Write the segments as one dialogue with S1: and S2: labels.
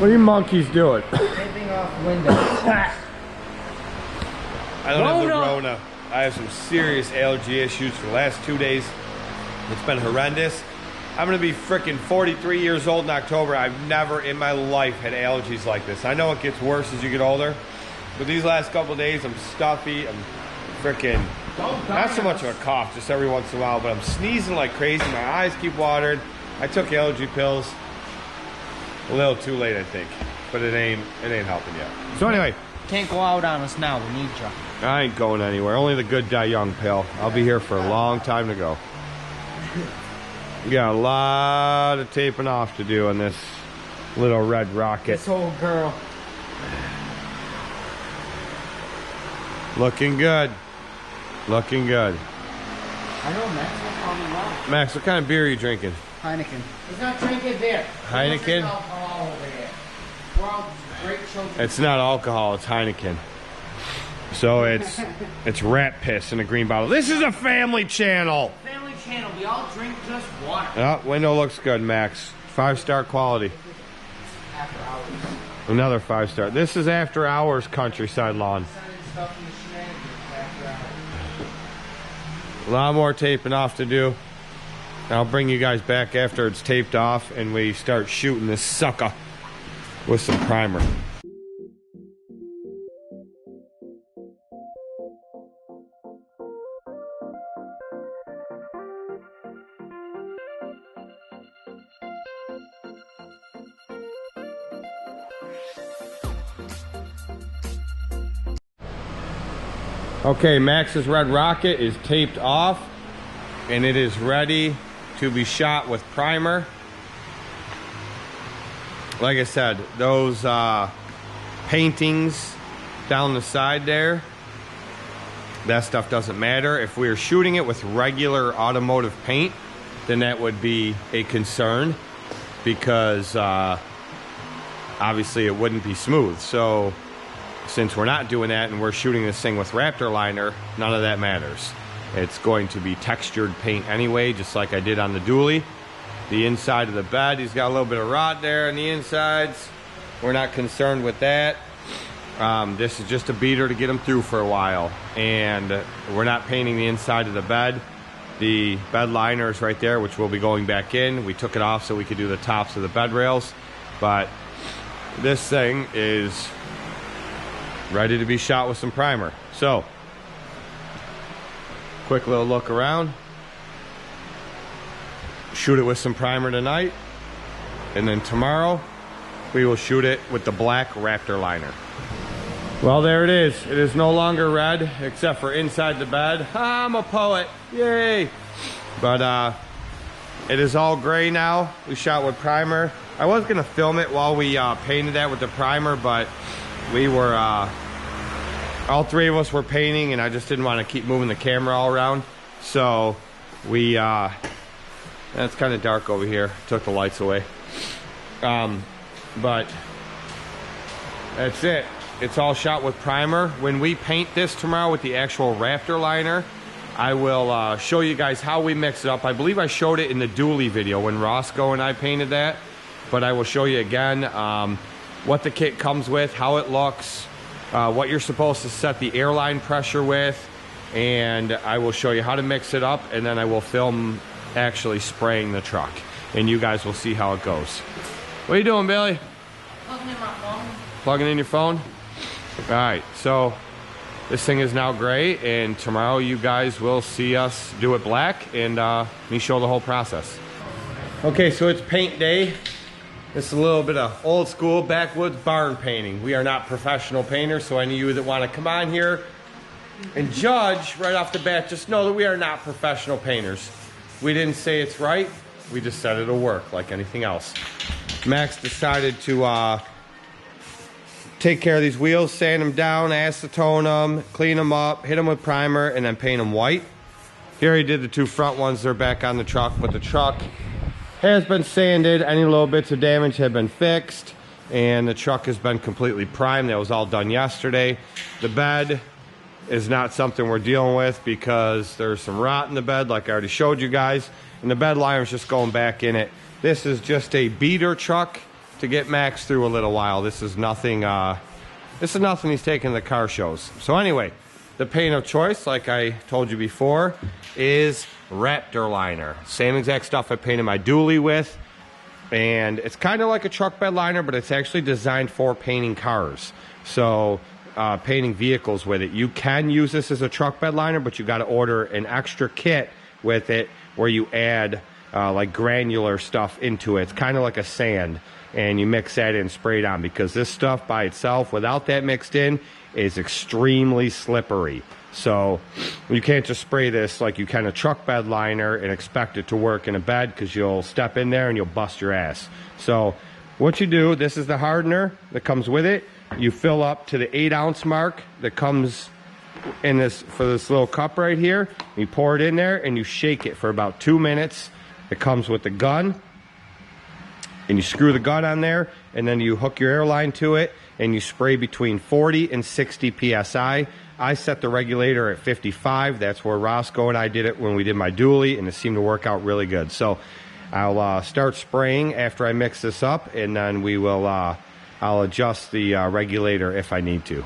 S1: What are you monkeys doing?
S2: Taping off windows.
S3: I don't have the Rona. I have some serious allergy issues for the last 2 days. It's been horrendous. I'm gonna be freaking 43 years old in October. I've never in my life had allergies like this. I know it gets worse as you get older, but these last couple of days I'm stuffy, I'm freaking, not so much of a cough, just every once in a while, but I'm sneezing like crazy, my eyes keep watering. I took allergy pills. A little too late, I think, but it ain't helping yet. So anyway.
S2: Can't go out on us now, we need you.
S3: I ain't going anywhere. Only the good die young, pal. I'll be here for a long time to go. We got a lot of taping off to do on this little red rocket.
S2: This whole girl.
S3: Looking good. Looking good.
S2: I know Max will probably love.
S3: Max, what kind of beer are you drinking?
S2: Heineken. He's not drinking beer.
S3: Heineken?
S2: Alcohol over here. World's great children.
S3: It's not alcohol, it's Heineken. So it's rat piss in a green bottle. This is a family channel.
S2: Family channel. We all drink just water.
S3: Oh, window looks good, Max. 5-star quality.
S2: After hours.
S3: Another 5-star. This is after hours countryside lawn. A lot more taping off to do. I'll bring you guys back after it's taped off and we start shooting this sucker with some primer. Okay, Max's Red Rocket is taped off and it is ready to be shot with primer. Like I said, those paintings down the side there, that stuff doesn't matter. If we were shooting it with regular automotive paint, then that would be a concern because obviously it wouldn't be smooth. So since we're not doing that and we're shooting this thing with Raptor liner, none of that matters. It's going to be textured paint anyway, just like I did on the dually. The inside of the bed, he's got a little bit of rot there on the insides. We're not concerned with that. This is just a beater to get them through for a while. And we're not painting the inside of the bed. The bed liner is right there, which we'll be going back in. We took it off so we could do the tops of the bed rails. But this thing is ready to be shot with some primer. So, quick little look around. Shoot it with some primer tonight. And then tomorrow, we will shoot it with the black Raptor liner. Well, there it is. It is no longer red, except for inside the bed. I'm a poet. Yay! But it is all gray now. We shot with primer. I was going to film it while we painted that with the primer, but we were, all three of us were painting, and I just didn't want to keep moving the camera all around. So we, it's kind of dark over here. Took the lights away. But that's it. It's all shot with primer. When we paint this tomorrow with the actual Raptor liner, I will show you guys how we mix it up. I believe I showed it in the dually video when Roscoe and I painted that. But I will show you again what the kit comes with, how it looks, what you're supposed to set the airline pressure with, and I will show you how to mix it up, and then I will film actually spraying the truck, and you guys will see how it goes. What are you doing, Billy?
S2: Plugging in my phone.
S3: Plugging in your phone? All right, so this thing is now gray, and tomorrow you guys will see us do it black and me show the whole process. Okay, so it's paint day. This is a little bit of old school backwoods barn painting. We are not professional painters, so any of you that want to come on here and judge right off the bat, just know that we are not professional painters. We didn't say it's right, we just said it'll work like anything else. Max decided to take care of these wheels, sand them down, acetone them, clean them up, hit them with primer, and then paint them white. Here he did the two front ones. They're back on the truck, but the truck has been sanded. Any little bits of damage have been fixed, and the truck has been completely primed. That was all done yesterday. The bed is not something we're dealing with because there's some rot in the bed, like I already showed you guys, and the bed liner is just going back in it. This is just a beater truck to get Max through a little while. This is nothing he's taking to the car shows. So anyway, the paint of choice, like I told you before, is Raptor liner. Same exact stuff I painted my dually with. And it's kind of like a truck bed liner, but it's actually designed for painting cars. So painting vehicles with it. You can use this as a truck bed liner, but you got to order an extra kit with it where you add like granular stuff into it. It's kind of like a sand, and you mix that in, spray it on, because this stuff by itself, without that mixed in, is extremely slippery. So you can't just spray this like you can a truck bed liner and expect it to work in a bed, because you'll step in there and you'll bust your ass. So what you do, this is the hardener that comes with it. You fill up to the 8-ounce mark that comes in this, for this little cup right here. You pour it in there and you shake it for about 2 minutes. It comes with the gun, and you screw the gun on there, and then you hook your airline to it, and you spray between 40 and 60 psi. I set the regulator at 55. That's where Roscoe and I did it when we did my dually, and it seemed to work out really good. So I'll start spraying after I mix this up, and then we will I'll adjust the regulator if I need to.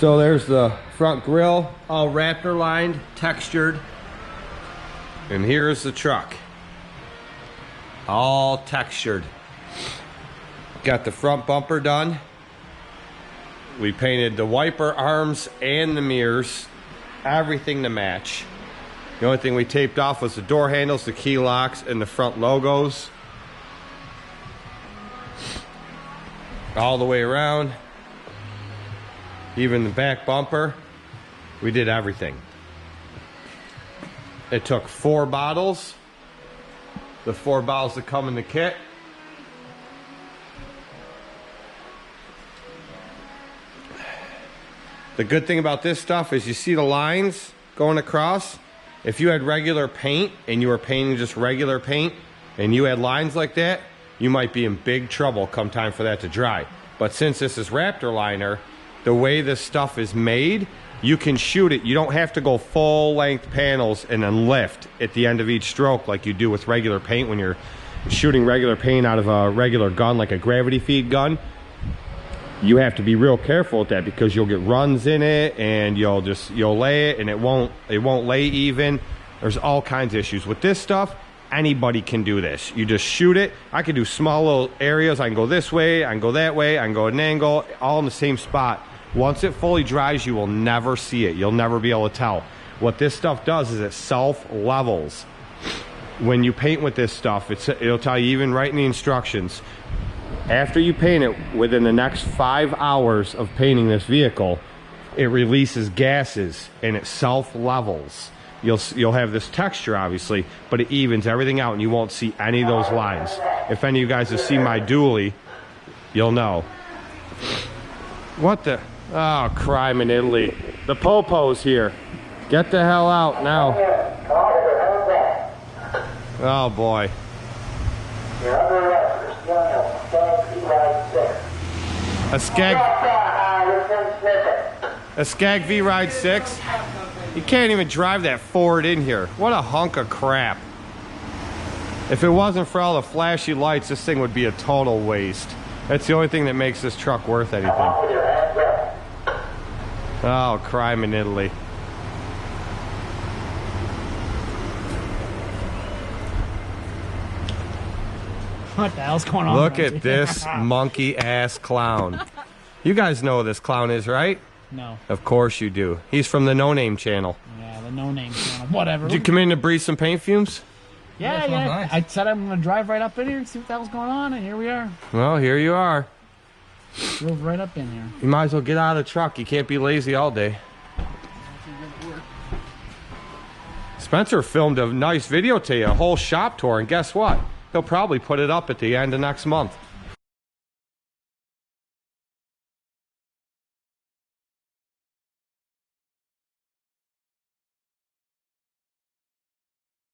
S3: So there's the front grille, all Raptor lined, textured. And here's the truck. All textured. Got the front bumper done. We painted the wiper arms and the mirrors. Everything to match. The only thing we taped off was the door handles, the key locks, and the front logos. All the way around. Even the back bumper. We did everything. It took 4 bottles. The 4 bottles that come in the kit. The good thing about this stuff is you see the lines going across. If you had regular paint and you were painting just regular paint and you had lines like that, you might be in big trouble come time for that to dry. But since this is Raptor liner, the way this stuff is made, you can shoot it. You don't have to go full length panels and then lift at the end of each stroke like you do with regular paint when you're shooting regular paint out of a regular gun, like a gravity feed gun. You have to be real careful with that because you'll get runs in it and you'll lay it and it won't lay even. There's all kinds of issues. With this stuff, anybody can do this. You just shoot it. I can do small little areas. I can go this way, I can go that way, I can go at an angle, all in the same spot. Once it fully dries, you will never see it. You'll never be able to tell. What this stuff does is it self-levels. When you paint with this stuff, it'll tell you even right in the instructions. After you paint it, within the next 5 hours of painting this vehicle, it releases gases and it self-levels. You'll have this texture, obviously, but it evens everything out and you won't see any of those lines. If any of you guys have seen my dually, you'll know. What the? Oh, crime in Italy. The Popo's here. Get the hell out now. Oh, boy. A Skag V-Ride 6? You can't even drive that forward in here. What a hunk of crap. If it wasn't for all the flashy lights, this thing would be a total waste. That's the only thing that makes this truck worth anything. Oh, crime in Italy.
S1: What the hell's going on?
S3: Look at this monkey ass clown. You guys know who this clown is, right?
S1: No.
S3: Of course you do. He's from the No Name channel.
S1: Yeah, the No Name channel. Whatever.
S3: Did you come in to breathe some paint fumes?
S1: Yeah. Nice. I said I'm going to drive right up in here and see what the hell's going on, and here we are.
S3: Well, here you are.
S1: Drove right up in here.
S3: You might as well get out of the truck. You can't be lazy all day. Spencer filmed a nice video to you, a whole shop tour, and guess what? He'll probably put it up at the end of next month.